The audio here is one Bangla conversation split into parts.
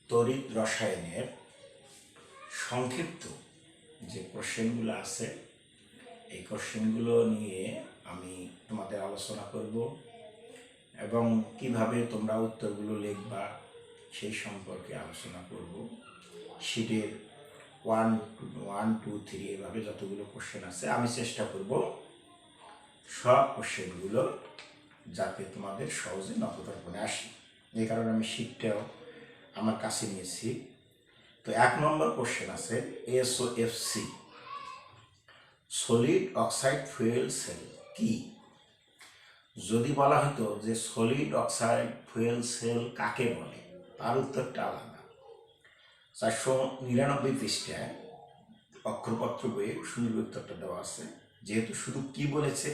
তড়িৎ রসায়নের সংক্ষিপ্ত যে কোশ্চেনগুলো আছে এই কোশ্চেনগুলো নিয়ে আমি তোমাদের আলোচনা করব এবং কিভাবে তোমরা উত্তরগুলো লিখবা সেই সম্পর্কে আলোচনা করব। শিটের 1, 2, 3 এভাবে যতগুলো কোশ্চেন আছে আমি চেষ্টা করব সব কোশ্চেনগুলো যাতে তোমাদের সহজে নখদর্পণে আসে। এই কারণে আমি শিটটাও আমার কাছে নিয়েছি। তো 1 নম্বর কোশ্চেন আছে SOFC, solid oxide fuel cell কি? যদি বলা হতো যে সলিড অক্সাইড ফুয়েল সেল কাকে বলে, তার উত্তরটা আলাদা। 499 পৃষ্ঠায় অক্ষরপত্র বইয়ে সুন্দর উত্তরটা দেওয়া আছে। যেহেতু শুধু কি বলেছে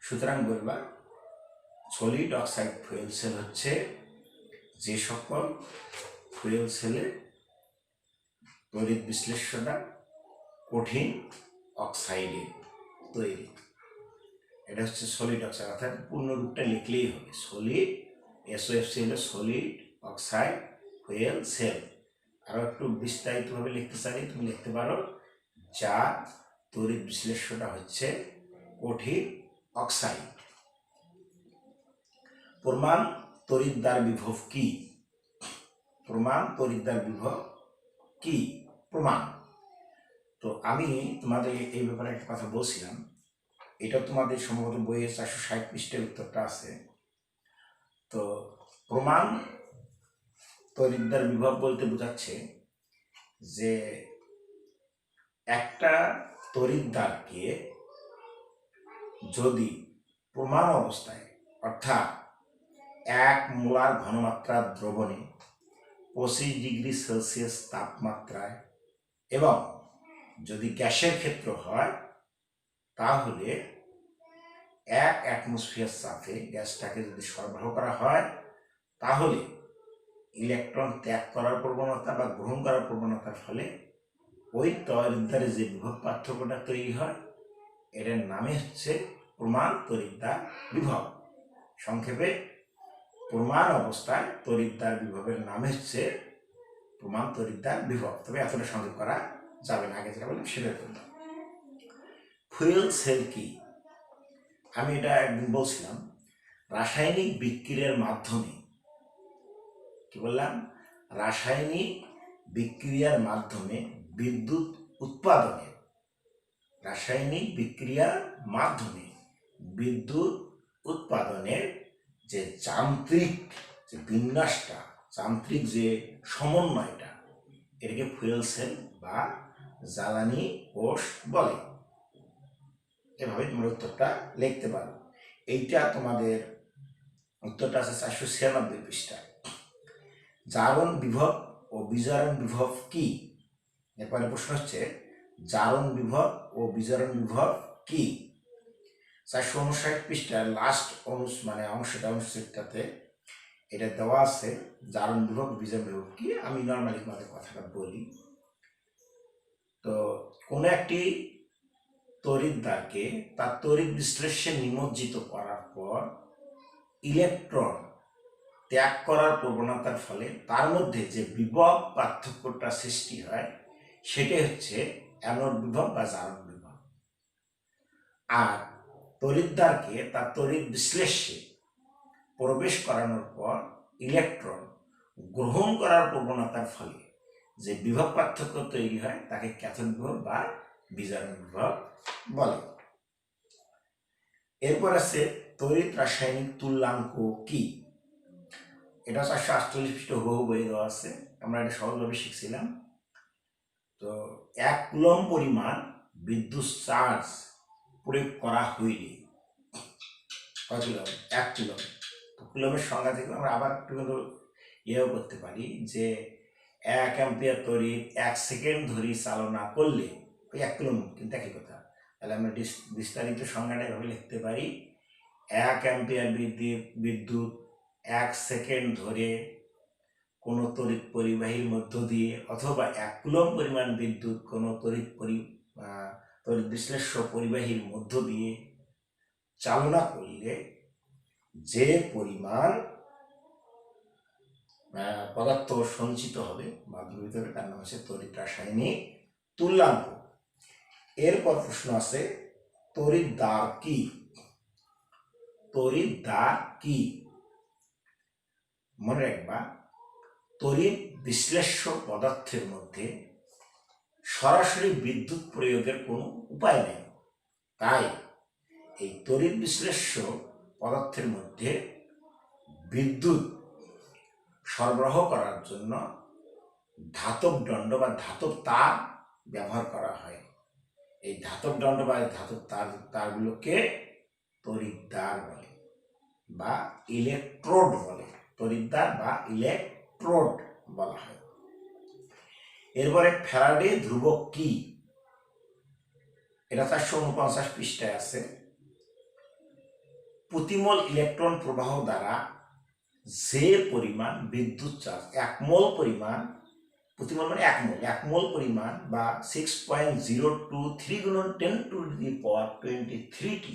সুতরাং বলবা সলিড অক্সাইড ফুয়েল সেল হচ্ছে যে সকল ফুয়েল সেলে তড়িৎ বিশ্লেষ্যটা কঠিন অক্সাইডে তৈরি। এটা হচ্ছে সলিড অক্সাইড, অর্থাৎ পূর্ণরূপটা লিখলেই হবে সলিড। SOFC হলো সলিড অক্সাইড ফুয়েল সেল। আরও একটু বিস্তারিতভাবে লিখতে চাইলে তুমি লিখতে পারো যার তড়িৎ বিশ্লেষ্যটা হচ্ছে কঠিন অক্সাইড। প্রমাণ তড়িৎদ্বার বিভব কি? প্রমাণ তড়িৎদ্বার বিভব কি? প্রমাণ। তো আমি তোমাদের এই ব্যাপারে একটা কথা বলছিলাম, এটা তোমাদের সম্ভবত বইয়ের 460 পৃষ্ঠার উত্তরটা আছে। তো প্রমাণ তড়িৎদ্বার বিভব বলতে বোঝাচ্ছে যে একটা তড়িৎদ্বারকে যদি প্রমাণ অবস্থায় অর্থাৎ 1 মোলার ঘনমাত্রার দ্রবণে 25 ডিগ্রি সেলসিয়াস তাপমাত্রায় এবং যদি গ্যাসের ক্ষেত্র হয় তাহলে 1 অ্যাটমসফিয়ার চাপে গ্যাসটাকে যদি সরবরাহ করা হয় তাহলে ইলেকট্রন ত্যাগ করার প্রবণতা বা গ্রহণ করার প্রবণতার ফলে ওই তড়িৎদ্বারে যে বিভব পার্থক্যটা তৈরি হয় এটার নামে হচ্ছে প্রমাণ তড়িৎদ্বার বিভব। সংক্ষেপে প্রমাণ অবস্থায় তড়িৎদ্বার বিভবের নামে হচ্ছে প্রমাণ তড়িৎদ্বার বিভব। তবে এতটা সংক্ষেপ করা যাবে না, আগে যেটা বললাম সেটা করলাম। ফুয়েল সেল কি? আমি এটা একদিন বলছিলাম রাসায়নিক বিক্রিয়ার মাধ্যমে, কি বললাম, রাসায়নিক বিক্রিয়ার মাধ্যমে বিদ্যুৎ উৎপাদনের, রাসায়নিক বিক্রিয়ার মাধ্যমে বিদ্যুৎ উৎপাদনের যে যান্ত্রিক যে বিন্যাসটা, যান্ত্রিক যে সমন্বয়টা, এটাকে ফুয়েল সেল বা জ্বালানি কোষ বলে। এভাবে তোমরা উত্তরটা লিখতে পারো। এইটা তোমাদের উত্তরটা আছে 496 পৃষ্ঠায়। জারণ বিভব ও বিজারণ বিভব কি? এরপরে প্রশ্ন হচ্ছে জারণ বিভব ও বিজারণ বিভব কি? 459 পৃষ্ঠার লাস্ট অংশটাতে এটা দেওয়া আছে জারণ বিভব বিজারণ বিভব কি। আমি নর্মালি তোমাদের কথাটা বলি। তো কোনো একটি তড়িৎদ্বারকে তার তড়িৎ বিশ্লেষণে নিমজ্জিত করার পর ইলেকট্রন ত্যাগ করার প্রবণতার ফলে তার মধ্যে যে বিভব পার্থক্যটা সৃষ্টি হয় সেটাই হচ্ছে অ্যানোড বিভব বা জারণ বিভব। আর তড়িৎদ্বারকে তার তড়িৎ বিশ্লেষে প্রবেশ করানোর পর ইলেকট্রন গ্রহণ করার প্রবণতার ফলে যে বিভব পার্থক্য তৈরি হয় তাকে ক্যাথোড বিভব বা বিজারণ বিভব বলে। এরপর আছে তড়িৎ রাসায়নিক তুল্যাঙ্ক কি? এটা 448 পৃষ্ঠা হুবহু বইয়ে দেওয়া আছে, আমরা এটা সহজভাবে শিখছিলাম। তো 1 কুলম্ব পরিমাণ বিদ্যুৎ চার্জ প্রয়োগ করা হইলে কয় কুলম্ব? 1 কুলম্ব। তো কুলম্বের সংজ্ঞা থেকে আমরা আবার একটু ইয়েও করতে পারি যে 1 অ্যাম্পিয়ার তড়িৎ 1 সেকেন্ড ধরে চালনা করলে ওই 1 কুলম্ব, কিন্তু একই কথা। তাহলে আমরা বিস্তারিত সংজ্ঞাটা এভাবে লিখতে পারি 1 অ্যাম্পিয়ার বিদ্যুৎ 1 সেকেন্ড ধরে কোনো তড়িৎ পরিবাহীর মধ্য দিয়ে অথবা 1 কুলম্ব পরিমাণ বিদ্যুৎ কোনো তড়িৎ বিশ্লেষ্য পরিবাহীর মধ্য দিয়ে চালনা করলে যে পরিমাণ পদার্থ সঞ্চিত হবে মাধ্যমের ভিতরে, তার নাম হচ্ছে তড়িৎ রাসায়নিক তুল্যাঙ্ক। এরপর প্রশ্ন আছে তড়িৎদ্বার কি? তড়িৎদ্বার কি? মনে রাখবা, তড়িৎ বিশ্লেষ্য পদার্থের মধ্যে সরাসরি বিদ্যুৎ প্রয়োগের কোনো উপায় নেই। তাই এই তড়িৎ বিশ্লেষ্য পদার্থের মধ্যে বিদ্যুৎ সরবরাহ করার জন্য ধাতব দণ্ড বা ধাতব তার ব্যবহার করা হয়। এই ধাতব দণ্ড বা ধাতব তারগুলোকে তড়িৎদ্বার বলে বা ইলেকট্রোড বলে। তড়িৎদ্বার বা ইলেকট্রোড বলা হয়। এরপরে ফ্যারাডে ধ্রুবক কি? এটা 449 পৃষ্ঠায় আছে। প্রতিমোল ইলেকট্রন প্রবাহ দ্বারা যে পরিমাণ বিদ্যুৎ চার্জ 1 মোল পরিমাণ, প্রতিমোল মানে 1 মোল পরিমাণ বা 6.023 গুণন 10⁻23টি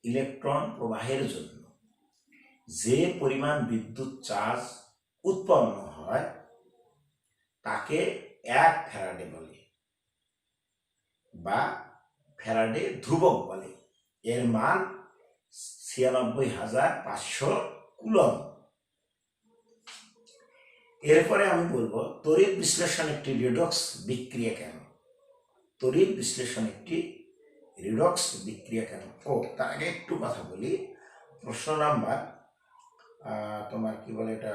ইলেকট্রন প্রবাহের জন্য যে পরিমাণ বিদ্যুৎ চার্জ উৎপন্ন হয় তাকে 1 ফ্যারাডে বলে বা ফ্যারাডে ধ্রুবক বলে। এর মান 96,500 কুলম্ব। এরপরে আমি বলবো তড়িৎ বিশ্লেষণ একটি রিডক্স বিক্রিয়া কেন? তড়িৎ বিশ্লেষণ একটি রিডক্স বিক্রিয়া কেন? তার আগে একটু কথা বলি। প্রশ্ন নাম্বার তোমার কি বলে এটা,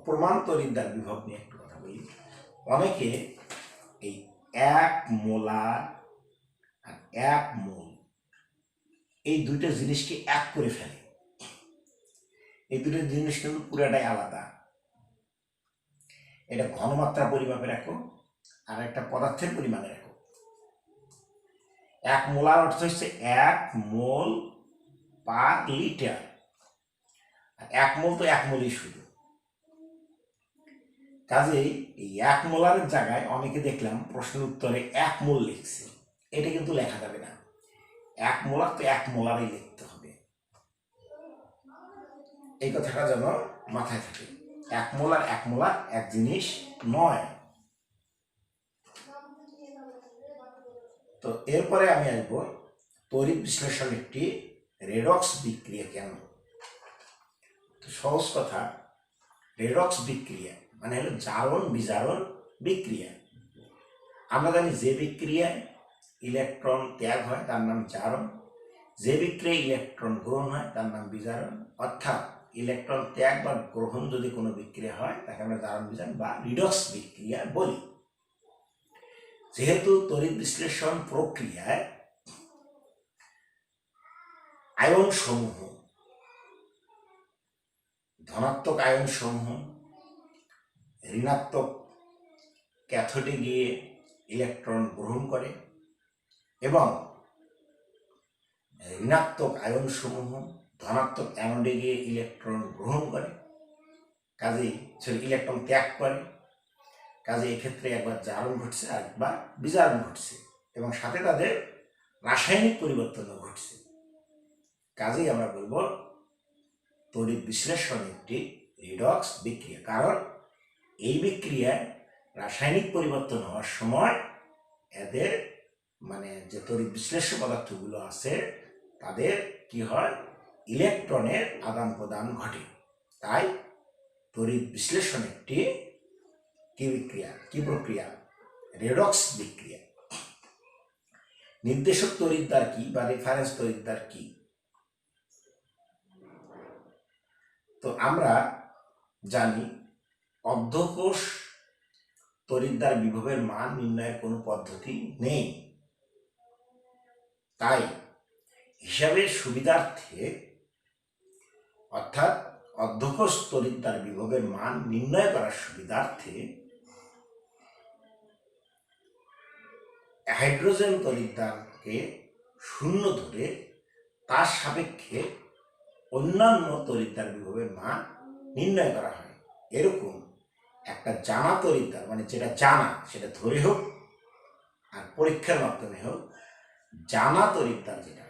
প্রমাণ তড়িৎদ্বার বিভব নিয়ে একটু কথা বলি। অনেকে এই 1 মোলার আর 1 মোল এই দুইটা জিনিসকে এক করে ফেলে। এই দুটো জিনিস কিন্তু পুরাটাই আলাদা। এটা ঘনমাত্রা পরিমাপের একক আর একটা পদার্থের পরিমাণের একক। 1 মোলার অর্থ হচ্ছে 1 মোল পার লিটার। আর 1 মোল তো 1 মোলই শুধু। কাজেই এই 1 মোলারের জায়গায় অনেকে দেখলাম প্রশ্নের উত্তরে 1 মোল লিখছে। এটা কিন্তু লেখা যাবে না। 1 মোলার তো 1 মোলারই লিখতে হবে। এই কথাটা যেন মাথায় থাকে। 1 মোলার 1 মোলার এক জিনিস নয়। তো এরপরে আমি আসবো তড়িৎ বিশ্লেষণ একটি রেডক্স বিক্রিয়া কেন? তো সহজ কথা, রেডক্স বিক্রিয়া মানে হলো জারণ বিজারণ বিক্রিয়া। আমরা জানি যে বিক্রিয়ায় ইলেকট্রন ত্যাগ হয় তার নাম জারণ, যে বিক্রিয়ায় ইলেকট্রন গ্রহণ হয় তার নাম বিজারণ। অর্থাৎ ইলেকট্রন ত্যাগ বা গ্রহণ যদি কোনো বিক্রিয়া হয় তাকে আমরা জারণ বিজারণ বা রিডক্স বিক্রিয়া বলি। যেহেতু তড়িৎ বিশ্লেষণ প্রক্রিয়ায় আয়ন সমূহ, ধনাত্মক আয়ন সমূহ ঋণাত্মক ক্যাথোডে গিয়ে ইলেকট্রন গ্রহণ করে এবং ঋণাত্মক আয়ন সমূহ ধনাত্মক অ্যানোডে গিয়ে ইলেকট্রন গ্রহণ করে, কাজেই ইলেকট্রন ত্যাগ করে। কাজে এক্ষেত্রে একবার জারণ ঘটছে আর একবার বিজারণ ঘটছে এবং সাথে তাদের রাসায়নিক পরিবর্তনও ঘটছে। কাজেই আমরা বলবো তড়িৎ বিশ্লেষণ একটি রিডক্স বিক্রিয়া। কারণ এই বিক্রিয়ায় রাসায়নিক পরিবর্তন হওয়ার সময় এদের মানে যে তড়িৎ বিশ্লেষ্য পদার্থগুলো আছে তাদের কি হয়, ইলেকট্রনের আদান প্রদান ঘটে। তাই তড়িৎ বিশ্লেষণ একটি কি বিক্রিয়া, কি প্রক্রিয়া? রেডক্স বিক্রিয়া। নির্দেশক তড়িৎদ্বার কি বা রেফারেন্স তড়িৎদ্বার কি? তো আমরা জানি অর্ধকোষ তড়িৎদ্বার বিভবের মান নির্ণয়ের কোনো পদ্ধতি নেই। তাই হিসাবের সুবিধার্থে অর্থাৎ অর্ধকোষ তড়িৎদ্বার বিভবের মান নির্ণয় করার সুবিধার্থে হাইড্রোজেন তড়িৎদ্বারকে শূন্য ধরে তার সাপেক্ষে অন্যান্য তড়িৎদ্বার বিভবের মান নির্ণয় করা হয়। এরকম একটা জানা তড়িৎদ্বার মানে যেটা জানা সেটা ধরে হোক আর পরীক্ষার মাধ্যমে হোক, জানা তড়িৎদ্বার যেটা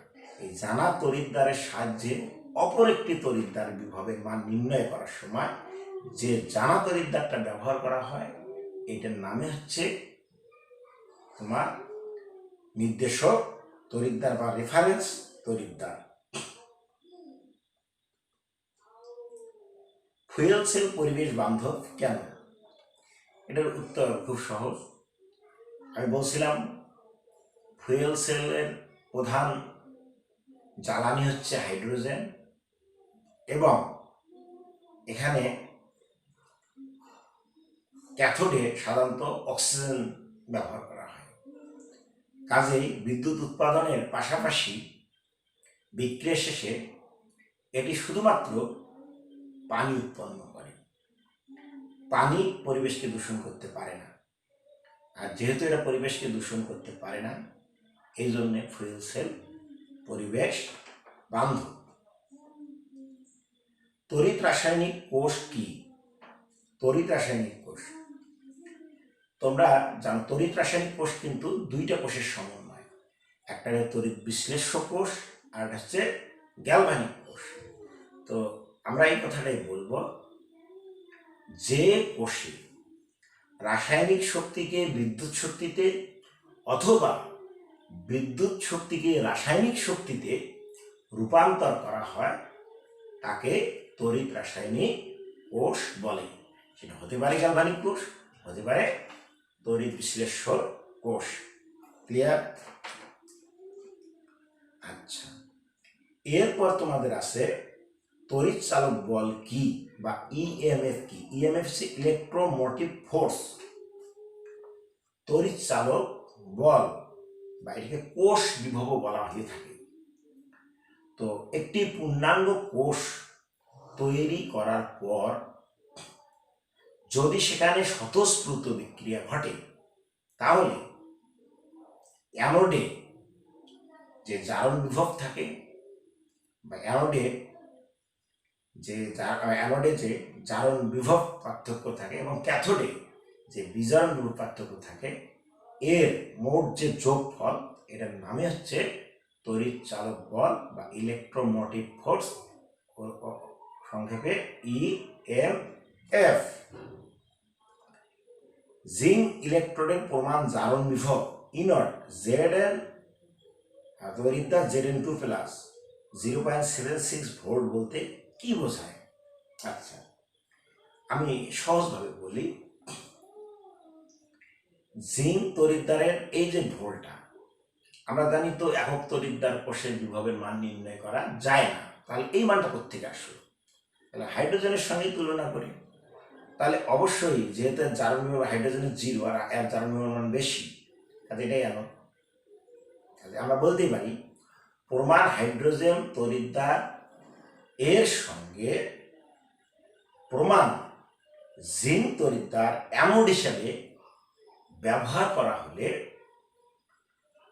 এই জানা তড়িৎদ্বারের সাহায্যে অপর একটি তড়িৎদ্বার বিভবের মান নির্ণয় করার সময় যে জানা তড়িৎদ্বারটা ব্যবহার করা হয় এটার নামে হচ্ছে তোমার নির্দেশক তড়িৎদ্বার বা রেফারেন্স তড়িৎদ্বার। ফুয়েল সেল পরিবেশ বান্ধব কেন? এটার উত্তর খুব সহজ। আমি বলছিলাম ফুয়েল সেলের প্রধান জ্বালানি হচ্ছে হাইড্রোজেন এবং এখানে ক্যাথোডে সাধারণত অক্সিজেন ব্যবহার করা হয়। কাজেই বিদ্যুৎ উৎপাদনের পাশাপাশি বিক্রিয়া শেষে এটি শুধুমাত্র পানি উৎপন্ন করে। পানি পরিবেশকে দূষণ করতে পারে না, আর যেহেতু এটা পরিবেশকে দূষণ করতে পারে না এই জন্য ফুয়েল সেল পরিবেশ বান্ধব। তড়িৎ রাসায়নিক কোষ কি? তড়িৎ রাসায়নিক কোষ তোমরা জানো তড়িৎ রাসায়নিক কোষ কিন্তু দুইটা কোষের সমন্বয়, একটা হচ্ছে তড়িৎ বিশ্লেষ্য কোষ আর হচ্ছে গ্যালভানিক কোষ। তো আমরা এই কথাটাই বলবো, যে কোষে রাসায়নিক শক্তিকে বিদ্যুৎ শক্তিতে অথবা বিদ্যুৎ শক্তিকে রাসায়নিক শক্তিতে রূপান্তর করা হয় তাকে তড়িৎ রাসায়নিক কোষ বলে। সেটা হতে পারে গ্যালভানিক কোষ, হতে পারে তড়িৎ বিশ্লেষ্য কোষ। ক্লিয়ার? আচ্ছা, এরপর তোমাদের আছে তড়িৎ চালক বল কি বা ইএমএফ কি? ইএমএফ হচ্ছে ইলেকট্রোমোটিভ ফোর্স। তড়িৎ চালক বল বা এটাকে কোষ বিভব বলা হয়ে থাকে। তো একটি পূর্ণাঙ্গ কোষ তৈরি করার পর যদি সেখানে স্বতঃস্ফূর্ত বিক্রিয়া ঘটে তাহলে অ্যানোডে যে জারণ বিভব থাকে বা অ্যানোডে যে জারণ বিভব পার্থক্য থাকে এবং ক্যাথোডে যে বিজারণ বিভব পার্থক্য থাকে, এর মোট যে যোগফল এটার নামে হচ্ছে তড়িৎ চালক বল বা ইলেকট্রোমোটিভ ফোর্স, সংক্ষেপে ইএমএফ। জিঙ্ক ইলেকট্রোডের প্রমাণ জারণ বিভব ইনট জেডএন তড়িৎদ্বার Zn2 প্লাস 0.76 ভোল্ট বলতে কি বোঝায়? আচ্ছা, আমি সহজভাবে বলি, জিঙ্ক তড়িৎদ্বারের এই যে ভোল্টটা, আমরা জানি তো একক তড়িৎদ্বার কোষের বিভবের মান নির্ণয় করা যায় না, তাহলে এই মানটা কোত্থেকে আসলো? তাহলে হাইড্রোজেনের সঙ্গে তুলনা করি, তাহলে অবশ্যই যেহেতু জারণ বিভব হাইড্রোজেনের 0 আর এর জারণ বিভবের মান বেশি, তাহলে এটাই এনো। তাহলে আমরা বলতেই পারি প্রমাণ হাইড্রোজেন তড়িৎদ্বার এর সঙ্গে প্রমাণ জিঙ্ক তড়িৎদ্বার অ্যানোড হিসাবে ব্যবহার করা হলে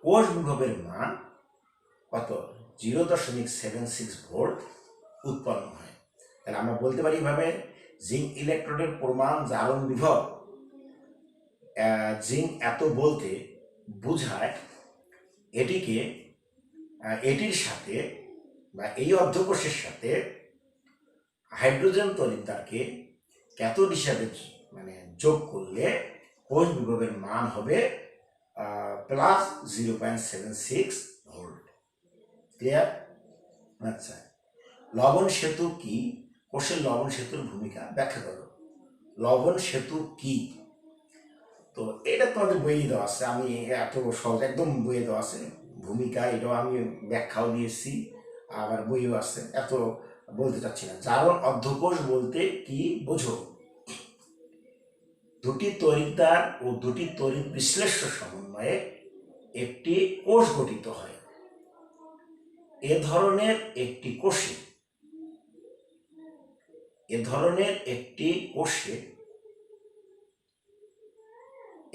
কোষ বিভবের মান কত? 0.76 ভোল্ট উৎপন্ন হয়। তাহলে আমরা বলতে পারি এভাবে, জিঙ্ক ইলেকট্রোডের প্রমাণ জারণ বিভব জিঙ্ক এত বলতে বোঝায় এটির সাথে বা এই অর্ধকোষের সাথে হাইড্রোজেন তড়িৎদ্বারকে ক্যাথোড হিসাবে যোগ করলে কোষ বিভবের মান হবে প্লাস 0.76 ভোল্ট। ক্লিয়ার? আচ্ছা, লবণ সেতু কি? কোষের লবণ সেতুর ভূমিকা ব্যাখ্যা করো। লবণ সেতু কি? তো এটা তোমাদের বইয়ে দেওয়া আছে, আমি এত সহজ একদম বইয়ে দেওয়া আছে ভূমিকা, এটাও আমি ব্যাখ্যাও দিয়েছি, আবার বইও আছে, এত বলতে চাচ্ছি না। জারণ অর্ধকোষ বলতে কি বোঝো? দুটি তড়িৎদ্বার ও দুটি তড়িৎ বিশ্লেষ্য সমন্বয়ে একটি কোষ গঠিত হয়। এ ধরনের একটি কোষে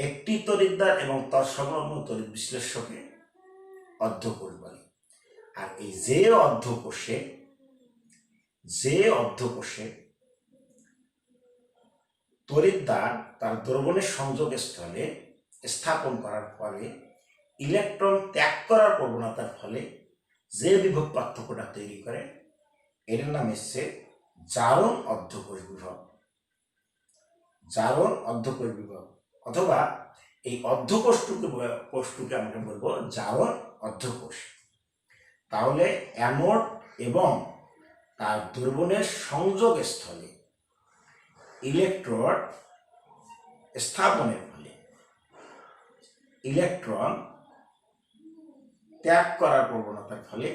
একটি তড়িৎদ্বার এবং তৎসংলগ্ন তড়িৎ বিশ্লেষ্যকে অর্ধকোষ বলে। আর এই যে অর্ধকোষে তড়িৎদ্বার তার দ্রবণের সংযোগ স্থলে স্থাপন করার ফলে ইলেকট্রন ত্যাগ করার প্রবণতার ফলে যে বিভব পার্থক্যটা তৈরি করে এটার নাম হচ্ছে জারণ অর্ধকোষ বিভব। জারণ অর্ধকোষ বিভব, অথবা এই কোষটুকে আমরা বলবো জারণ অর্ধকোষ। তাহলে অ্যানোড এবং তার দ্রবণের সংযোগ স্থলে ইলেকট্রোড স্থাপনের ফলে ইলেকট্রন ত্যাগ করার প্রবণতার ফলে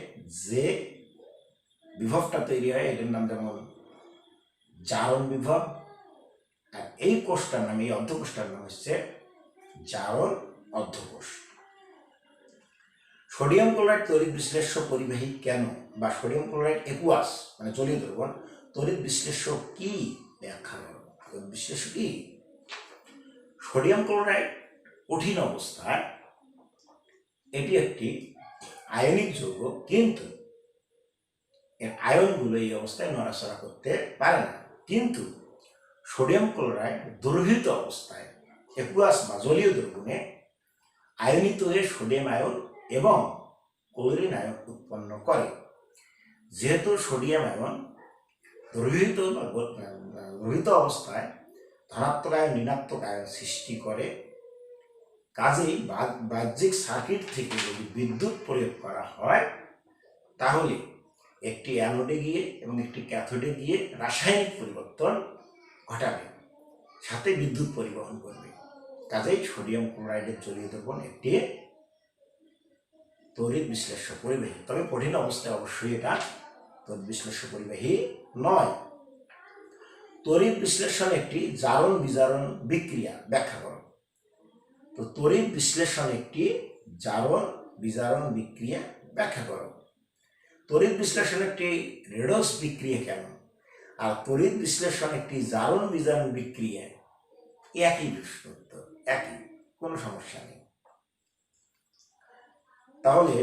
যে বিভবটা তৈরি হয় এটার নাম যেমন জারণ বিভব, আর এই কোষটার নাম, এই অর্ধকোষটার নাম হচ্ছে জারণ অর্ধকোষ। সোডিয়াম ক্লোরাইড তড়িৎ বিশ্লেষ্য পরিবাহী কেন, বা সোডিয়াম ক্লোরাইড একুয়াস মানে জলীয় দ্রবণ তড়িৎ বিশ্লেষ্য কি ব্যাখ্যা করো। তড়িৎ বিশ্লেষ্য কি? সোডিয়াম ক্লোরাইড কঠিন অবস্থায় এটি একটি আয়নিক যৌগ, কিন্তু এর আয়নগুলো এই অবস্থায় নড়াচড়া করতে পারে না। কিন্তু সোডিয়াম ক্লোরাইড দ্রবীভূত অবস্থায় একুয়াস বা জলীয় দ্রবণে আয়নিত হয়ে সোডিয়াম আয়ন এবং ক্লোরিন আয়ন উৎপন্ন করে। যেহেতু সোডিয়াম আয়ন দ্রবীভূত অবস্থায় ধনাত্মক আয়ন ঋণাত্মক আয়ন সৃষ্টি করে, কাজেই বাহ্যিক সার্কিট থেকে যদি বিদ্যুৎ প্রয়োগ করা হয় তাহলে একটি অ্যানোডে গিয়ে এবং একটি ক্যাথোডে গিয়ে রাসায়নিক পরিবর্তন ঘটাবে, সাথে বিদ্যুৎ পরিবহন করবে। কাজেই সোডিয়াম ক্লোরাইডের জলীয় দ্রবণ একটি তড়িৎ বিশ্লেষ্য পরিবাহী, তবে কঠিন অবস্থায় অবশ্যই এটা তড়িৎ বিশ্লেষ্য পরিবাহী নয়। তড়িৎ বিশ্লেষণ একটি জারণ বিজারণ বিক্রিয়া ব্যাখ্যা করো। তো তড়িৎ বিশ্লেষণ একটি জারণ বিজারণ বিক্রিয়া ব্যাখ্যা করো। তড়িৎ বিশ্লেষণ একটি রেডক্স বিক্রিয়া কেন, আর তড়িৎ বিশ্লেষণ একটি জারণ বিজারণ বিক্রিয়া একই প্রশ্ন, একই, কোনো সমস্যা নেই। তাহলে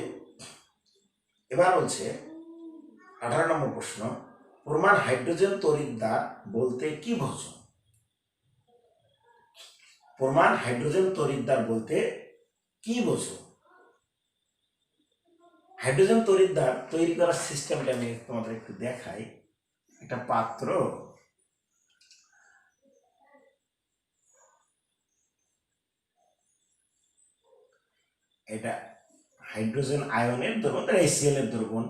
এবার বলছে 18 নম্বর প্রশ্ন, প্রমাণ হাইড্রোজেন তড়িৎদ্বার বলতে কি বোঝো? প্রমাণ হাইড্রোজেন তড়িৎদ্বার বলতে কি বোঝো? হাইড্রোজেন তড়িৎদ্বার তৈরি করার সিস্টেমটা আমি তোমাদের একটু দেখাই। একটা পাত্র, এটা হাইড্রোজেন আয়নের দ্রবণ, HCl এর দ্রবণ,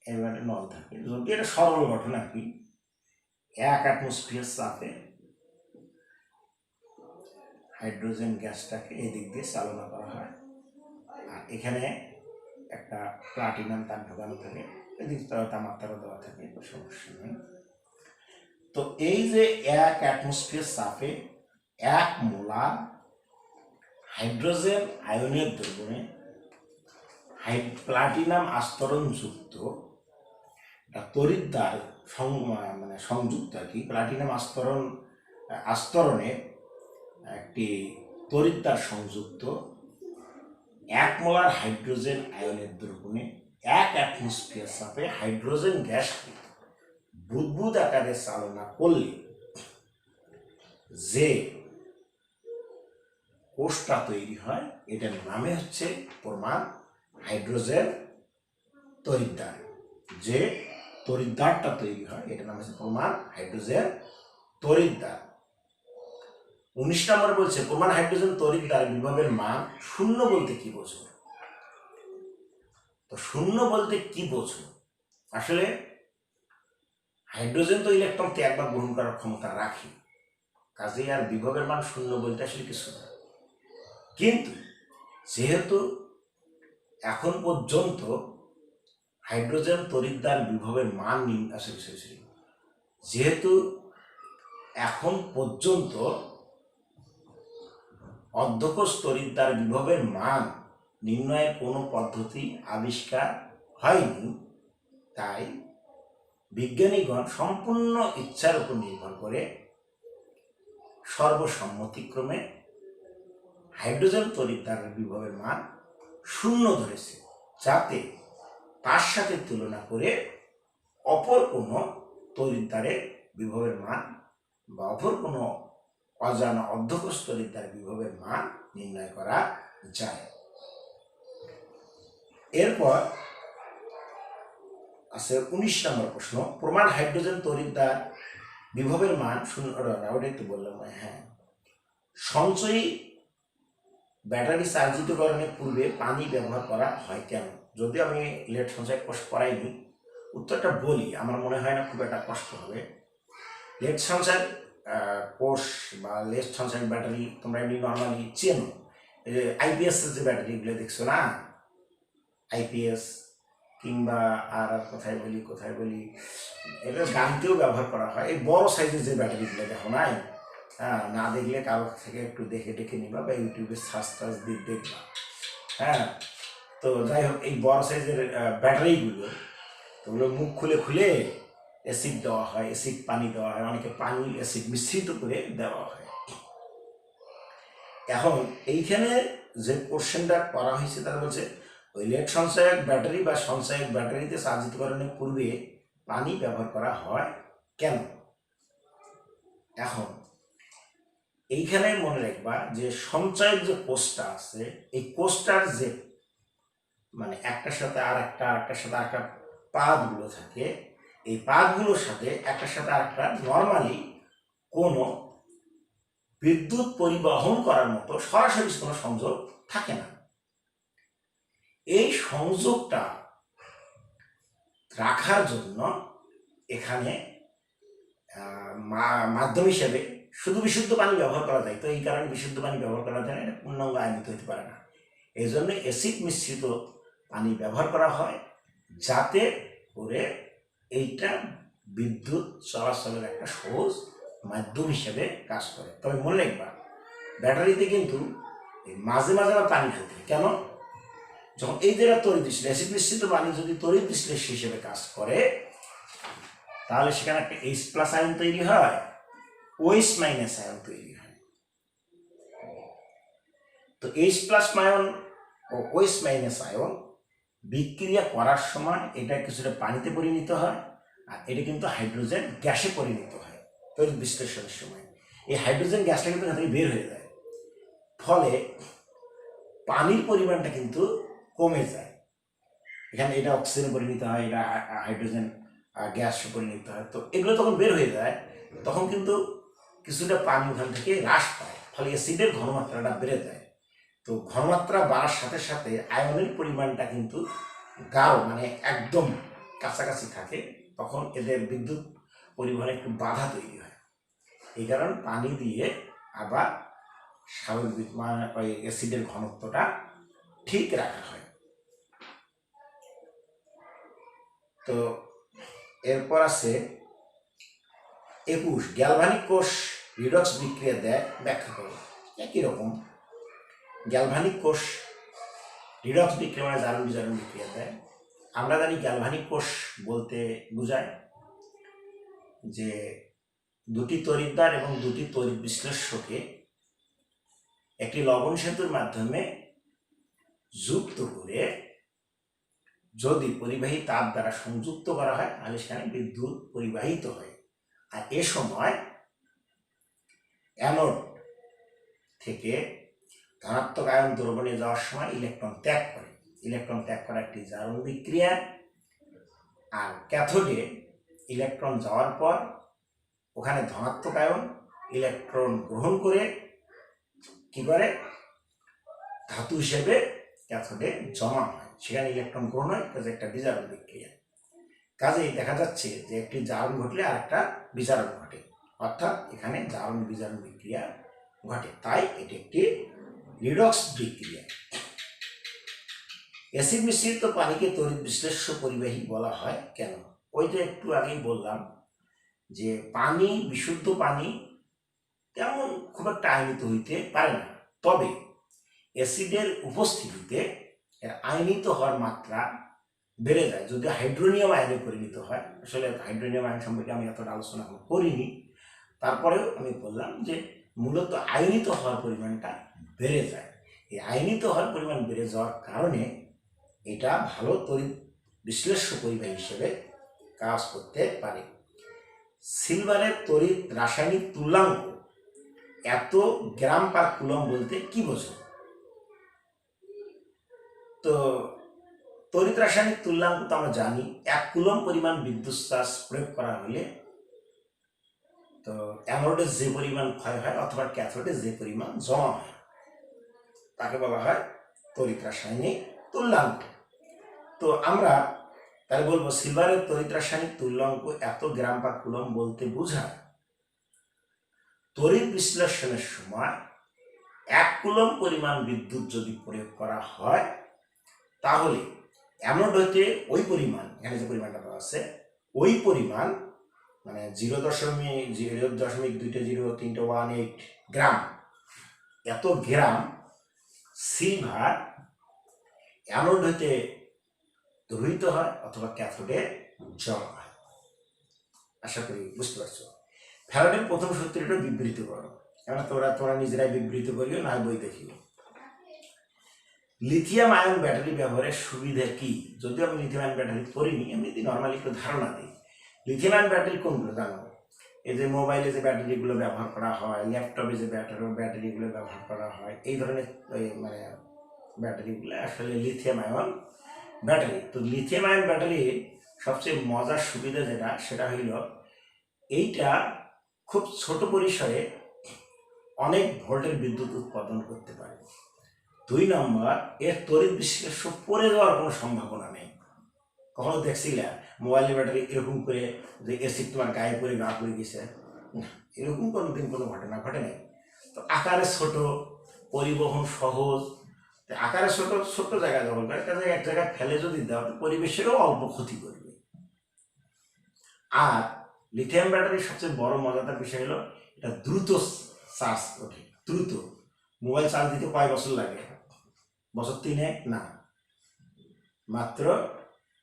এবারে নল থাকে, যদি এটা সরল গঠন আর কি। 1 অ্যাটমসফিয়ার চাপে হাইড্রোজেন গ্যাসটাকে এদিক দিয়ে চালনা করা হয়, আর এখানে একটা প্লাটিনাম তার ঢোকানো থাকে, এদিক তাপমাত্রা দেওয়া থাকে, সমস্যা নেই। তো এই যে 1 অ্যাটমসফিয়ার চাপে 1 মোলার হাইড্রোজেন আয়নের দ্রবণে প্লাটিনাম আস্তরণ যুক্ত তড়িৎদ্বার মানে সংযুক্ত আর কি, প্লাটিনাম আস্তরণে একটি তড়িৎদ্বার সংযুক্ত 1 মোলার হাইড্রোজেন আয়নের দ্রবণে 1 অ্যাটমসফিয়ার চাপে হাইড্রোজেন গ্যাসকে বুদবুদ আকারে চালনা করলে যে কোষটা তৈরি হয় এটার নামে হচ্ছে প্রমাণ হাইড্রোজেন তড়িৎদ্বার। যে তড়িৎদ্বারটা তৈরি হয় এটার নাম হচ্ছে প্রমাণ হাইড্রোজেন তড়িৎদ্বার। 19 নম্বর বলছে, প্রমাণ হাইড্রোজেন তড়িৎদ্বার বিভবের মান শূন্য বলতে কি বোঝো? তো শূন্য বলতে কি বোঝো? আসলে হাইড্রোজেন তো ইলেকট্রন ত্যাগ বা গ্রহণ করার ক্ষমতা রাখে, কাজেই আর বিভবের মান শূন্য বলতে আসলে কিছু না। কিন্তু যেহেতু এখন পর্যন্ত হাইড্রোজেন তড়িৎদ্বার বিভবের মান যেহেতু এখন পর্যন্ত অর্ধকোষ তড়িৎদ্বার বিভবের মান নির্ণয়ের কোনো পদ্ধতি আবিষ্কার হয়নি, তাই বিজ্ঞানীগণ সম্পূর্ণ ইচ্ছার উপর নির্ভর করে সর্বসম্মতিক্রমে হাইড্রোজেন তড়িৎদ্বারের বিভবের মান শূন্য ধরেছে, যাতে তার সাথে তুলনা করে অপর কোনো তড়িৎদ্বারের বিভবের মান বা অপর কোনো অজানা অর্ধকোষ তড়িৎদ্বার বিভবের মান নির্ণয় করা যায়। এরপর আছে 19 নম্বর প্রশ্ন, প্রমাণ হাইড্রোজেন তড়িৎদ্বার বিভবের মান শূন্য। ওটাই তো বললাম, হ্যাঁ। সঞ্চয়ী ব্যাটারি চার্জিতকরণের পূর্বে পানি ব্যবহার করা হয় কেন? যদিও আমি লেট সঞ্চয় কোষ করাইনি, উত্তরটা বলি, আমার মনে হয় না খুব একটা কষ্ট হবে। লেট সঞ্চয় কোষ বা লেট সঞ্চয় ব্যাটারি তোমরা এমনি নর্মালি চেনো, এই যে আইপিএস এর যে ব্যাটারিগুলো দেখছো না, আইপিএস কিংবা আর কোথায় বলি এটা গাড়িতেও ব্যবহার করা হয়। এই বড় সাইজের যে ব্যাটারিগুলো দেখো নাই, হ্যাঁ, না দেখলে কারো থেকে একটু দেখে নিবা বা ইউটিউবে সার্চ দিয়ে দেখবা। হ্যাঁ, তো যাই হোক, এই বড় সাইজের ব্যাটারিগুলো, তো ওগুলো মুখ খুলে অ্যাসিড দেওয়া হয়, অ্যাসিড পানি দেওয়া হয়, অনেকে পানি অ্যাসিড মিশ্রিত করে দেওয়া হয়। এখন এইখানে যে কোশ্চেনটা করা হয়েছে তারা বলছে ওই লেট সঞ্চয়ক ব্যাটারি বা সঞ্চয়ক ব্যাটারিতে চার্জিতকরণের পূর্বে পানি ব্যবহার করা হয় কেন? এখন এইখানে মনে রাখবা যে সঞ্চয়ক যে কোষটা আছে, এই কোষটার যে মানে একটার সাথে আরেকটার সাথে আরেকটা পাতগুলো থাকে, এই পাতগুলোর সাথে একটার সাথে আরেকটা নর্মালি কোনো বিদ্যুৎ পরিবহন করার মতো সরাসরি কোনো সংযোগ থাকে না। এই সংযোগটা রাখার জন্য এখানে মাধ্যম হিসেবে শুধু বিশুদ্ধ পানি ব্যবহার করা যায়। তো এই কারণে বিশুদ্ধ পানি ব্যবহার করা যায় না, এটা পূর্ণাঙ্গ আয়নিত হতে পারে না। এই জন্য অ্যাসিড মিশ্রিত পানি ব্যবহার করা হয়, যাতে করে এইটা বিদ্যুৎ চলাচলের একটা সহজ মাধ্যম হিসেবে কাজ করে। তবে মনে রাখবা, ব্যাটারিতে কিন্তু মাঝে মাঝে আবার পানি থাকে। কেন? যখন এই জায়গায় তড়িৎ বিশ্লেষ, অ্যাসিড মিশ্রিত পানি যদি তড়িৎ বিশ্লেষ হিসেবে কাজ করে, তাহলে সেখানে একটা H+ আয়ন তৈরি হয়, OH- আয়ন তৈরি হয়। তো H+ আয়ন ও OH- আয়ন বিক্রিয়া করার সময় এটা কিছুটা পানিতে পরিণত হয়, আর এটা কিন্তু হাইড্রোজেন গ্যাসে পরিণত হয় তড়িৎ বিশ্লেষণের সময়। এই হাইড্রোজেন গ্যাসটা কিন্তু এখান থেকে বের হয়ে যায়, ফলে পানির পরিমাণটা কিন্তু কমে যায়। এখানে এটা অক্সিজেনে পরিণত হয়, এটা হাইড্রোজেন গ্যাসে পরিণত হয়। তো এগুলো যখন বের হয়ে যায়, তখন কিন্তু কিছুটা পানি ওখান থেকে হ্রাস পায়, ফলে অ্যাসিডের ঘনমাত্রাটা বেড়ে যায়। তো ঘনমাত্রা বাড়ার সাথে সাথে আয়নের পরিমাণটা কিন্তু গাঢ়, মানে একদম কাছাকাছি থাকে, তখন এদের বিদ্যুৎ পরিবহনে একটু বাধা তৈরি হয়। এই কারণে পানি দিয়ে আবার স্বাভাবিক মানে ওই অ্যাসিডের ঘনত্বটা ঠিক রাখা হয়। তো এরপর আছে 21, গ্যালভানিক কোষ রিডক্স বিক্রিয়া দেয়, ব্যাখ্যা করো। একই রকম, গ্যালভানিক কোষ রিডক্স বিক্রিয়া মানে জারণ বিজারণ বিক্রিয়া দেয়। আমরা জানি গ্যালভানিক কোষ বলতে বোঝায় যে দুটি তড়িৎদ্বার এবং দুটি তড়িৎ বিশ্লেষ্যকে একটি লবণ সেতুর মাধ্যমে যুক্ত করে যদি পরিবাহী তাপ দ্বারা সংযুক্ত করা হয়, তাহলে সেখানে বিদ্যুৎ পরিবাহিত হয়। আর এ সময় অ্যানোড থেকে ধনাত্মক আয়ন দ্রবণে যাওয়ার সময় ইলেকট্রন ত্যাগ করে। ইলেকট্রন ত্যাগ করা একটি জারণ বিক্রিয়া। আর ক্যাথোডে ইলেকট্রন যাওয়ার পর ওখানে ধনাত্মক আয়ন ইলেকট্রন গ্রহণ করে কি করে, ধাতু হিসেবে ক্যাথোডে জমা হয়, সেখানে ইলেকট্রন গ্রহণ হয়, কাজে একটা বিজারণ বিক্রিয়া। কাজেই দেখা যাচ্ছে যে একটি জারণ ঘটলে আর একটা বিজারণ ঘটে, অর্থাৎ এখানে জারণ বিজারণ বিক্রিয়া ঘটে, তাই এটি একটি রিডক্স বিক্রিয়া। অ্যাসিড মিশ্রিত পানিকে তড়িৎ বিশ্লেষ্য পরিবাহী বলা হয় কেন? ওই যে একটু আগেই বললাম যে পানি, বিশুদ্ধ পানি তেমন খুব একটা আয়নিত হইতে পারে না, তবে অ্যাসিডের উপস্থিতিতে এর আয়নিত হওয়ার মাত্রা বেড়ে যায়। যদি হাইড্রোনিয়াম আয়নে পরিণত হয়, আসলে হাইড্রোনিয়াম আয়ন সম্পর্কে আমি এতটা আলোচনা করিনি, তারপরেও আমি বললাম যে মূলত আয়নিত হওয়ার পরিমাণটা বেড়ে যায়। এই আয়নিত হওয়ার পরিমাণ বেড়ে যাওয়ার কারণে এটা ভালো তড়িৎ বিশ্লেষ্য পরিবাহী হিসেবে কাজ করতে পারে। সিলভারের তড়িৎ রাসায়নিক তুল্যাঙ্ক এত গ্রাম পার কুলম বলতে কি বোঝো? তো তড়িৎ রাসায়নিক তুল্যাঙ্ক তো আমরা জানি, 1 কুলম্ব পরিমাণ বিদ্যুৎ চার্জ প্রয়োগ করা হলে তো অ্যানোডে যে পরিমাণ ক্ষয় হয় অথবা ক্যাথোডে যে পরিমাণ জমা হয় তাকে বলা হয় তড়িৎ রাসায়নিক তুল্যাঙ্ক। তো আমরা তাহলে বলবো সিলভারের তড়িৎ রাসায়নিক তুল্যাঙ্ক এত গ্রাম পার কুলম্ব বলতে বোঝায় তড়িৎ বিশ্লেষণের সময় 1 কুলম্ব পরিমাণ বিদ্যুৎ যদি প্রয়োগ করা হয় তাহলে অ্যানোড হইতে ওই পরিমাণ, এখানে যে পরিমাণটা দেওয়া আছে ওই পরিমাণ মানে 0.0.20318 গ্রাম, এত গ্রাম সিলভার অ্যানোড হইতে দহিত হয় অথবা ক্যাথোডে জমা হয়। আশা করি বুঝতে পারছো। ফ্যারাডের প্রথম সূত্রটা বিবৃত করো, কেন তোমরা নিজেরাই বিবৃত করিও, না বই দেখিও। লিথিয়াম আয়ন ব্যাটারি ব্যবহারের সুবিধা কি? যদিও আমি লিথিয়াম আয়ন ব্যাটারি পড়িনি, এমনিতে নর্মালি একটু ধারণা দিই। লিথিয়াম আয়ন ব্যাটারি কোনগুলো জানো? এই যে মোবাইলে যে ব্যাটারিগুলো ব্যবহার করা হয়, ল্যাপটপে যে ব্যাটারিগুলো ব্যবহার করা হয়, এই ধরনের মানে ব্যাটারিগুলো আসলে লিথিয়াম আয়ন ব্যাটারি। তো লিথিয়াম আয়ন ব্যাটারি সবচেয়ে মজার সুবিধা যেটা, সেটা হইল এইটা খুব ছোট পরিসরে অনেক ভোল্টের বিদ্যুৎ উৎপাদন করতে পারে। 2 নম্বর, এর তড়িৎ বিশ্লেষ্য পড়ে যাওয়ার কোনো সম্ভাবনা নেই। কখনো দেখছিলে মোবাইলের ব্যাটারি এরকম করে যে এসিড তোমার গায়ে পড়ে গা পড়ে গেছে? এরকম কোনোদিন কোনো ঘটনা ঘটে নাই। তো আকারে ছোট, পরিবহন সহজ, আকারে ছোট ছোট জায়গায় দখল করে এক জায়গায় ফেলে যদি দাও তো পরিবেশেরও অল্প ক্ষতি করবে। আর লিথিয়াম ব্যাটারির সবচেয়ে বড় মজাদার বিষয় হলো এটা দ্রুত চার্জ ওঠে, দ্রুত। মোবাইল চার্জ দিতে কয় বছর লাগে? বছর 3 না, মাত্র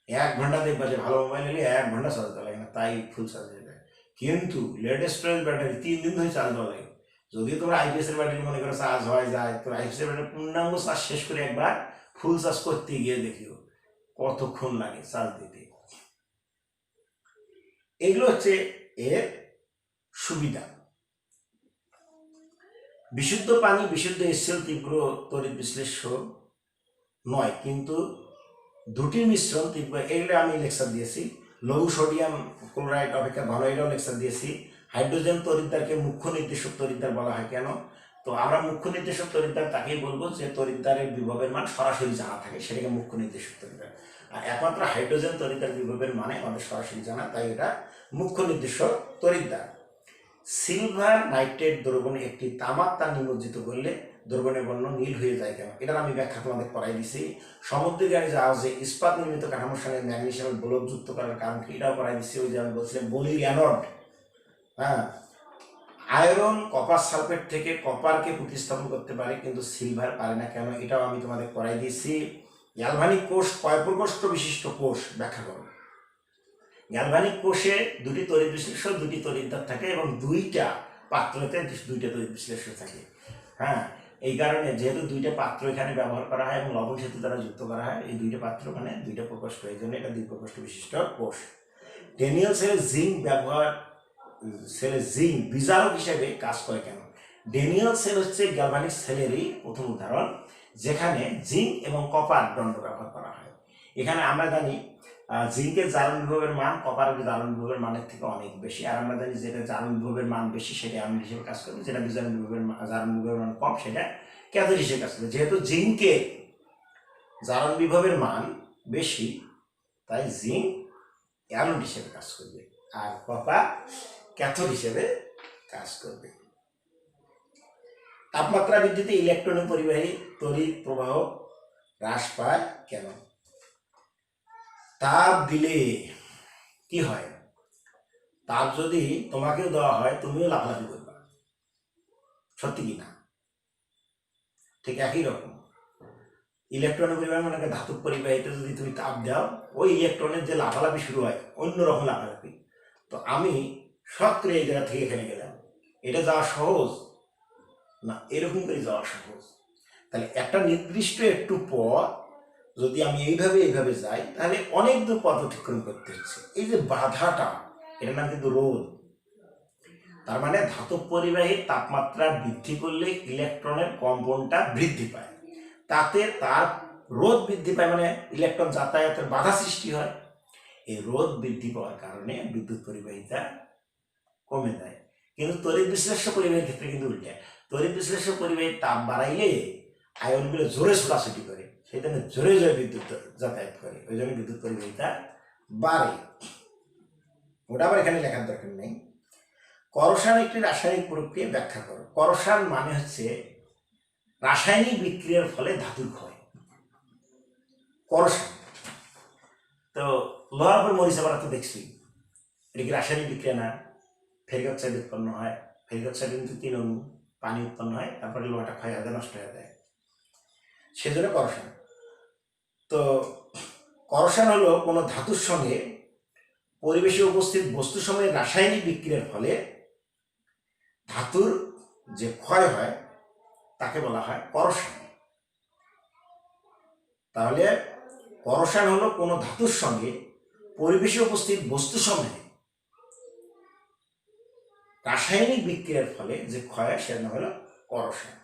1 ঘন্টা। দেখবা যে ভালো মোবাইল হলে 1 ঘন্টা চার্জ দেওয়া লাগে না, তাই ফুল চার্জ হয়ে যায়। কিন্তু লেটেস্ট ব্যাটারি 3 দিন ধরে চার্জ দেওয়া লাগে। যদিও তোমরা আইপিএস এর ব্যাটারি মনে করো চার্জ হয়ে যায়, তো আইপিএস এর ব্যাটারি পূর্ণাঙ্গ চার্জ শেষ করে একবার ফুল চার্জ করতে গিয়ে দেখিও কতক্ষণ লাগে চার্জ দিতে। এগুলো হচ্ছে এর সুবিধা। বিশুদ্ধ পানি, বিশুদ্ধ HCl তীব্র তড়িৎ বিশ্লেষ্য নয়, কিন্তু দুটির মিশ্রণ তীব্র। এগুলো আমি লেকচার দিয়েছি। লঘু সোডিয়াম ক্লোরাইড অপেক্ষা ভালো, এটাও লেকচার দিয়েছি। হাইড্রোজেন তড়িৎদ্বারকে মুখ্য নির্দেশক তড়িৎদ্বার বলা হয় কেন? তো আমরা মুখ্য নির্দেশক তড়িৎদ্বার তাকেই বলবো যে তড়িৎদ্বারের বিভবের মান সরাসরি জানা থাকে, সেটাকে মুখ্য নির্দেশক তড়িৎদ্বার। আর একমাত্র হাইড্রোজেন তড়িৎদ্বার বিভবের মানে আমাদের সরাসরি জানা, তাই এটা মুখ্য নির্দেশক তড়িৎদ্বার। সিলভার নাইট্রেট দ্রবণে একটি তামার তার নিমজ্জিত করলে দ্রবণের বর্ণ নীল হয়ে যায় কেন? এটার আমি ব্যাখ্যা তোমাদের করাই দিছি। সমুদ্রগামী জাহাজে ইস্পাত নির্মিত কাঠামোর সঙ্গে ম্যাগনেসিয়ামের গোলক যুক্ত করার কারণ কি, এটাও করাই দিচ্ছি। ওই যে আমি বলছিলাম বলির অ্যানোড, হ্যাঁ, আয়রন কপার সালফেট থেকে কপারকে প্রতিস্থাপন করতে পারে, কিন্তু সিলভার পারে না কেন? এটাও আমি তোমাদের করাই দিয়েছি। গ্যালভানিক কোষ কয় প্রকোষ্ঠ বিশিষ্ট কোষ? ব্যাখ্যা করো। গ্যালভানিক কোষে দুটি তড়িৎ বিশ্লেষ্য, দুটি তড়িৎদ্বার থাকে এবং দুইটা পাত্রতে দুইটা তড়িৎ বিশ্লেষ্য থাকে। হ্যাঁ, এই কারণে যেহেতু দুইটা পাত্র এখানে ব্যবহার করা হয় এবং লবণ সেতু দ্বারা যুক্ত করা হয়, এই দুইটা পাত্র মানে দুইটা প্রকোষ্ঠ, এই জন্য এটা 2 প্রকোষ্ঠ বিশিষ্ট কোষ। ড্যানিয়েল সেলে জিঙ্ক বিজারক হিসেবে কাজ করে কেন? ড্যানিয়েল সেল হচ্ছে গ্যালভানিক সেলেরই প্রথম উদাহরণ, যেখানে জিঙ্ক এবং কপার দণ্ড ব্যবহার করা হয়। এখানে আমরা জানি জিঙ্কের জারণ বিভবের মান কপারের জারণ বিভবের মানের থেকে অনেক বেশি, আর আমরা জানি যেটা জারণ বিভবের মান বেশি সেটা অ্যানোড হিসেবে কাজ করবে, যেটা বিজারণ বিভবের জারণ বিভবের মান কম সেটা ক্যাথোড হিসেবে কাজ করবে। যেহেতু জিঙ্কের জারণ বিভবের মান বেশি, তাই জিঙ্ক অ্যানোড হিসেবে কাজ করবে আর কপার ক্যাথোড হিসেবে কাজ করবে। তাপমাত্রা বৃদ্ধিতে ইলেকট্রনের পরিবাহী তড়িৎ প্রবাহ হ্রাস পায় কেন? তাপ দিলে কি হয়? তাপ যদি তোমাকেও দেওয়া হয় তুমিও লাফালাফি করবা, সত্যি কি না? ঠিক একই রকম ইলেকট্রনের পরিবাহী মানে ধাতব পরিবাহীতে যদি তুমি তাপ দাও, ওই ইলেকট্রনের যে লাফালাফি শুরু হয় অন্যরকম লাফালাফি। তো আমি শখ করে এই জায়গা থেকে এখানে গেলাম, এটা যাওয়া সহজ না? এরকম করে যাওয়া সহজ। তাহলে একটা নির্দিষ্ট একটু পথ যদি আমি এইভাবে যাই, তাহলে অনেক দূর পথ অতিক্রম করতে হচ্ছে। এই যে বাধাটা, এটার নাম কিন্তু রোধ। তার মানে ধাতব পরিবাহীর তাপমাত্রা বৃদ্ধি করলে ইলেকট্রনের কম্পনটা বৃদ্ধি পায়, তাতে তার রোধ বৃদ্ধি পায় মানে ইলেকট্রন যাতায়াতের বাধা সৃষ্টি হয়। এই রোধ বৃদ্ধি পাওয়ার কারণে বিদ্যুৎ পরিবাহিতা কমে যায়। কিন্তু তড়িৎ বিশ্লেষ্য পরিবাহীর ক্ষেত্রে কিন্তু উল্টে। তড়িৎ বিশ্লেষ্য পরিবাহীর তাপ বাড়াইলে আয়নগুলো জোরে ছোটাছুটি করে, সেই জন্য জোরে জোরে বিদ্যুৎ যাতায়াত করে, ওই জন্য বিদ্যুৎ পরিবাহিতা বাড়ে। ওটা আবার এখানে লেখার দরকার নেই। করসান একটি রাসায়নিক প্রক্রিয়া ব্যাখ্যা করো। করসান মানে হচ্ছে রাসায়নিক বিক্রিয়ার ফলে ধাতুর ক্ষয়। করসান তো লোহার উপর মরিচা পড়া তো দেখছি, এটা কি রাসায়নিক বিক্রিয়া না? ফেরিক অক্সাইড উৎপন্ন হয়, ফেরিক অক্সাইড কিন্তু 3 অণু পানি উৎপন্ন হয়, তারপরে লোহাটা ক্ষয় হয়ে যায়, নষ্ট হয়ে যায়, সেজন্য করসান। তো করসান হলো কোনো ধাতুর সঙ্গে পরিবেশে উপস্থিত বস্তু সময়ের রাসায়নিক বিক্রিয়ার ফলে ধাতুর যে ক্ষয় হয় তাকে বলা হয় করসান। তাহলে করসান হলো কোনো ধাতুর সঙ্গে পরিবেশে উপস্থিত বস্তু সময়ে রাসায়নিক বিক্রিয়ার ফলে যে ক্ষয় হয় সেটা হলো করসান।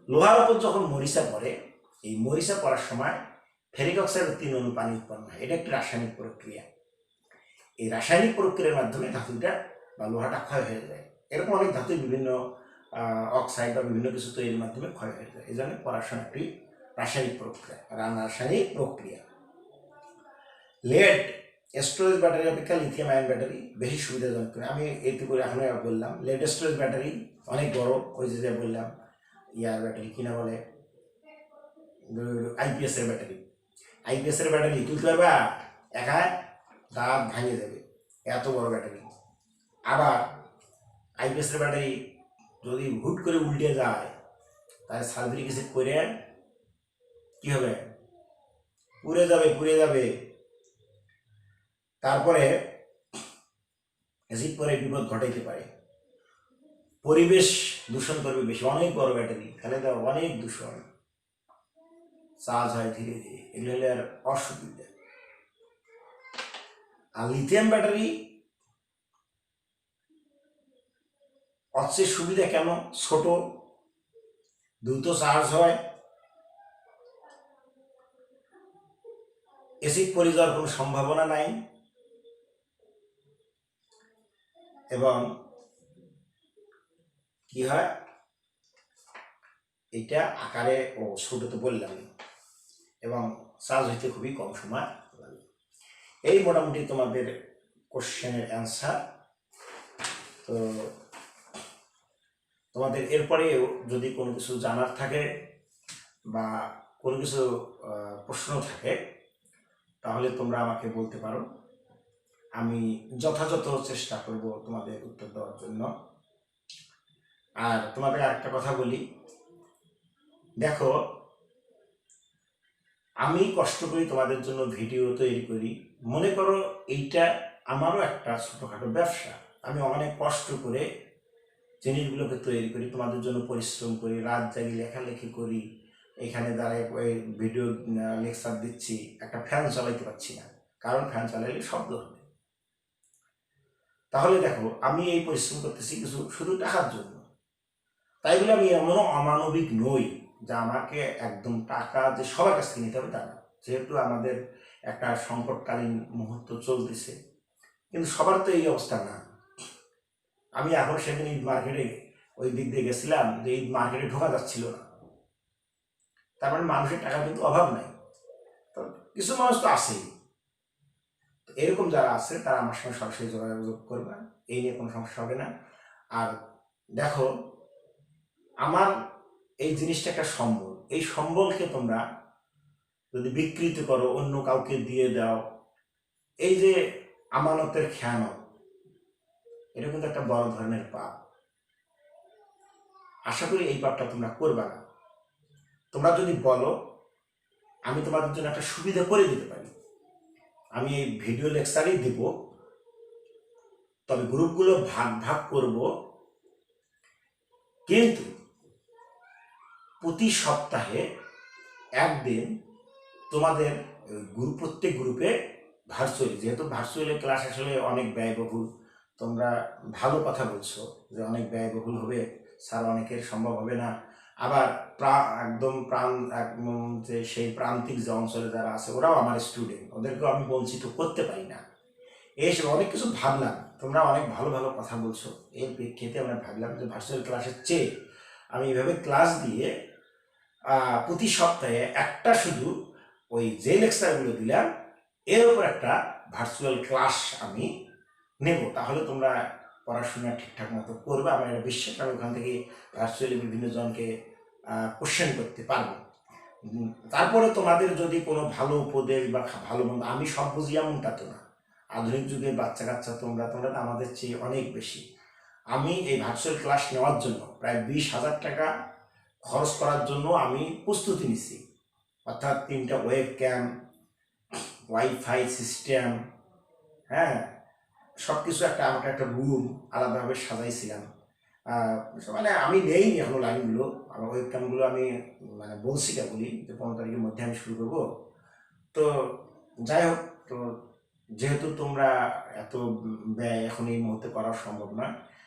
লোহার উপর যখন মরিচা পড়ে, এই মরিচা পড়ার সময় ফেরিক অক্সাইডের 3 অণু পানি উৎপন্ন হয়, এটা একটি রাসায়নিক প্রক্রিয়া। এই রাসায়নিক প্রক্রিয়ার মাধ্যমে ধাতুটা বা লোহাটা ক্ষয় হয়ে যায়। এরকম অনেক ধাতু বিভিন্ন অক্সাইড বা বিভিন্ন কিছু তৈরির মাধ্যমে ক্ষয় হয়ে যায়, এই জন্য করসান একটি রাসায়নিক প্রক্রিয়া। লেড স্টোরেজ ব্যাটারি অপেক্ষা লিথিয়াম আয়ন ব্যাটারি বেশি সুবিধাজনক। আমি এইটুকু এখন বললাম, লেড স্টোরেজ ব্যাটারি অনেক বড়, ওই যে বললাম ইয়ার ব্যাটারি কিনা বলে আইপিএস এর ব্যাটারি তুলতে পারবা একা দাঁত ভাঙে যাবে, এত বড় ব্যাটারি। আবার আইপিএস এর ব্যাটারি যদি হুট করে উল্টে যায় তাহলে সালফিউরিক অ্যাসিড করে কি হবে, পুড়ে যাবে। তারপরে অ্যাসিড পরে বিপদ ঘটাইতে পারে, পরিবেশ দূষণ করবে বেশি। অনেক বড় ব্যাটারি ফেলে দেওয়া, অনেক দূষণ, চার্জ হয় ধীরে ধীরে, এগুলো হলে আর অসুবিধা। আর লিথিয়াম ব্যাটারি অর্থের সুবিধা কেন? ছোট, দ্রুত চার্জ হয়, অ্যাসিড পড়ে যাওয়ার কোনো সম্ভাবনা নাই, এবং কি হয় এটা আকারে ছোট তো বললাম, এবং চার্জ হইতে খুবই কম সময় লাগে। এই মোটামুটি তোমাদের কোশ্চেনের অ্যান্সার। তো তোমাদের এরপরেও যদি কোনো কিছু জানার থাকে বা কোনো কিছু প্রশ্ন থাকে তাহলে তোমরা আমাকে বলতে পারো, আমি যথাযথ চেষ্টা করব তোমাদের উত্তর দেওয়ার জন্য। আর তোমাদের আরেকটা কথা বলি, দেখো আমি কষ্ট করি তোমাদের জন্য ভিডিও তৈরি করি, মনে করো এইটা আমারও একটা ছোটোখাটো ব্যবসা। আমি অনেক কষ্ট করে জিনিসগুলোকে তৈরি করি, তোমাদের জন্য পরিশ্রম করি, রাত জাগি লেখালেখি করি, এখানে দাঁড়ায় ভিডিও লেকচার দিচ্ছি, একটা ফ্যান চালাইতে পারছি না, কারণ ফ্যান চালাইলে শব্দ হবে। তাহলে দেখো আমি এই পরিশ্রম করতেছি কিছু শুধু টাকার জন্য, তাই বলে আমি এমনও অমানবিক নই যা আমাকে একদম টাকা যে সবার কাছ থেকে নিতে হবে তা না। যেহেতু আমাদের একটা সংকটকালীন মুহূর্ত চলতেছে, কিন্তু সবার তো এই অবস্থা না। আমি এখন সেদিন ঈদ মার্কেটে ওই দিক দিয়ে গেছিলাম, যে ঈদ মার্কেটে ঢোকা যাচ্ছিল না, তার মানে মানুষের টাকা কিন্তু অভাব নাই। তো কিছু মানুষ তো আছেই, এরকম যারা আছে তারা আমার সঙ্গে সরাসরি যোগাযোগ করবে, এই নিয়ে কোনো সমস্যা হবে না। আর দেখো আমার এই জিনিসটা একটা সম্বল, এই সম্বলকে তোমরা যদি বিকৃত করো, অন্য কাউকে দিয়ে দাও, এই যে আমানতের খেয়ানত, এটা কিন্তু একটা বড় ধরনের পাপ। আশা করি এই পাপটা তোমরা করবে না। তোমরা যদি বলো আমি তোমাদের জন্য একটা সুবিধা করে দিতে পারি, আমি এই ভিডিও লেকচারই দেব, তবে গ্রুপগুলো ভাগ ভাগ করব, কিন্তু প্রতি সপ্তাহে একদিন তোমাদের প্রত্যেক গ্রুপে ভার্চুয়ালি, যেহেতু ভার্চুয়ালি ক্লাস আসলে অনেক ব্যয়বহুল, তোমরা ভালো কথা বলছো যে অনেক ব্যয়বহুল হবে স্যার, অনেকের সম্ভব হবে না, আবার একদম একদম যে সেই প্রান্তিক যে অঞ্চলে যারা আছে ওরাও আমার স্টুডেন্ট, ওদেরকেও আমি বঞ্চিত করতে পারি না। এইসব অনেক কিছু ভাবলাম, তোমরা অনেক ভালো ভালো কথা বলছো, এর প্রেক্ষিতে আমরা ভাবলাম যে ভার্চুয়াল ক্লাসের চেয়ে আমি এইভাবে ক্লাস দিয়ে প্রতি সপ্তাহে একটা শুধু ওই যে লেকচারগুলো দিলাম এর উপর একটা ভার্চুয়াল ক্লাস আমি নেব, তাহলে তোমরা পড়াশোনা ঠিকঠাক মতো করবে। আমার একটা বিশ্বাস, আমি ওখান থেকে ভার্চুয়ালি বিভিন্ন জনকে কোশ্চেন করতে পারবো। তারপরে তোমাদের যদি কোনো ভালো উপদেশ বা ভালো মন্দ, আমি সব বুঝি এমনটা তো না। আধুনিক যুগের বাচ্চা কাচ্চা তোমরা তোমরা তো আমাদের চেয়ে অনেক বেশি। আমি এই ভার্চুয়াল ক্লাস নেওয়ার জন্য প্রায় 20,000 টাকা খরচ করার জন্য আমি প্রস্তুতি নিছি, অর্থাৎ 3টা ওয়েব ক্যাম, ওয়াইফাই সিস্টেম, হ্যাঁ, সব কিছু একটা আমাকে একটা রুম আলাদাভাবে সাজাইছিলাম। মানে আমি নেইনি এখনো লাইনগুলো, আমার ওয়েব ক্যামগুলো আমি মানে বলছি বলি যে 15 তারিখের মধ্যে আমি শুরু করবো। তো যাই হোক, তো যেহেতু তোমরা এত ব্যয় এখন এই মুহূর্তে করা সম্ভব না,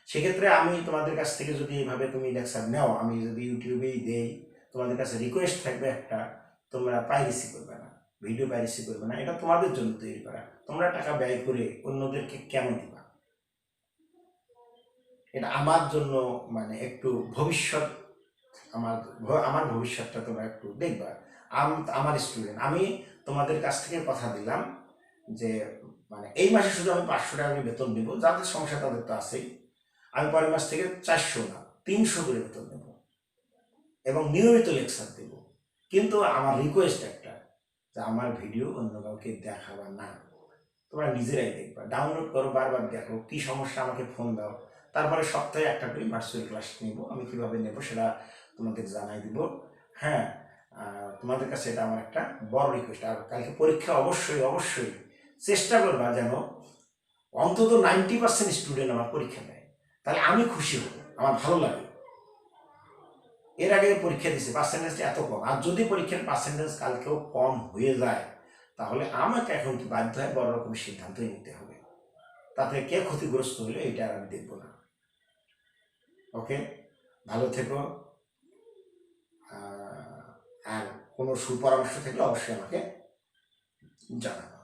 সেক্ষেত্রে আমি তোমাদের কাছ থেকে যদি এইভাবে তুমি লেকচার নাও, আমি যদি ইউটিউবেই দেই, তোমাদের কাছে রিকোয়েস্ট থাকবে একটা, তোমরা পাইরেসি করবে না, ভিডিও পাইরেসি করবে না, এটা তোমাদের জন্য তৈরি করা। তোমরা টাকা ব্যয় করে অন্যদেরকে কেন দিবা? এটা আমার জন্য মানে একটু ভবিষ্যৎ, আমার আমার ভবিষ্যৎটা তোমরা একটু দেখবা। আমার স্টুডেন্ট, আমি তোমাদের কাছ থেকে কথা দিলাম যে মানে এই মাসে শুধু আমি 500 টাকা করে বেতন দেবো, যাদের সমস্যা তাদের তো আছেই। আমি পরের মাস থেকে 400 না 300 করে বেতন দেবো এবং নিয়মিত লেকচার দেব। কিন্তু আমার রিকোয়েস্ট একটা, যে আমার ভিডিও অন্য কাউকে দেখাবা না, তোমরা নিজেরাই দেখবা, ডাউনলোড করো, বারবার দেখো, কি সমস্যা আমাকে ফোন দাও, তারপরে সপ্তাহে একটা করে ভার্চুয়াল ক্লাস নেব। আমি কিভাবে নেব সেটা তোমাদের জানাই দিব। হ্যাঁ, তোমাদের কাছে এটা আমার একটা বড় রিকোয়েস্ট। আর কালকে পরীক্ষা অবশ্যই অবশ্যই চেষ্টা করবা যেন অন্তত 90% স্টুডেন্ট আমার পরীক্ষা দেয়, তাহলে আমি খুশি হব, আমার ভালো লাগে। এর আগে পরীক্ষা দিচ্ছে পার্সেন্টেজটা এত কম, আর যদি পরীক্ষার পার্সেন্টেজ কালকেও কম হয়ে যায় তাহলে আমাকে এখন কি বাধ্য হয় বড় রকমের সিদ্ধান্তই নিতে হবে, তাতে কে ক্ষতিগ্রস্ত হলে এটা আর আমি দেখবো না। ওকে, ভালো থেকো। আর কোনো সুপরামর্শ থাকলে অবশ্যই আমাকে জানাবো।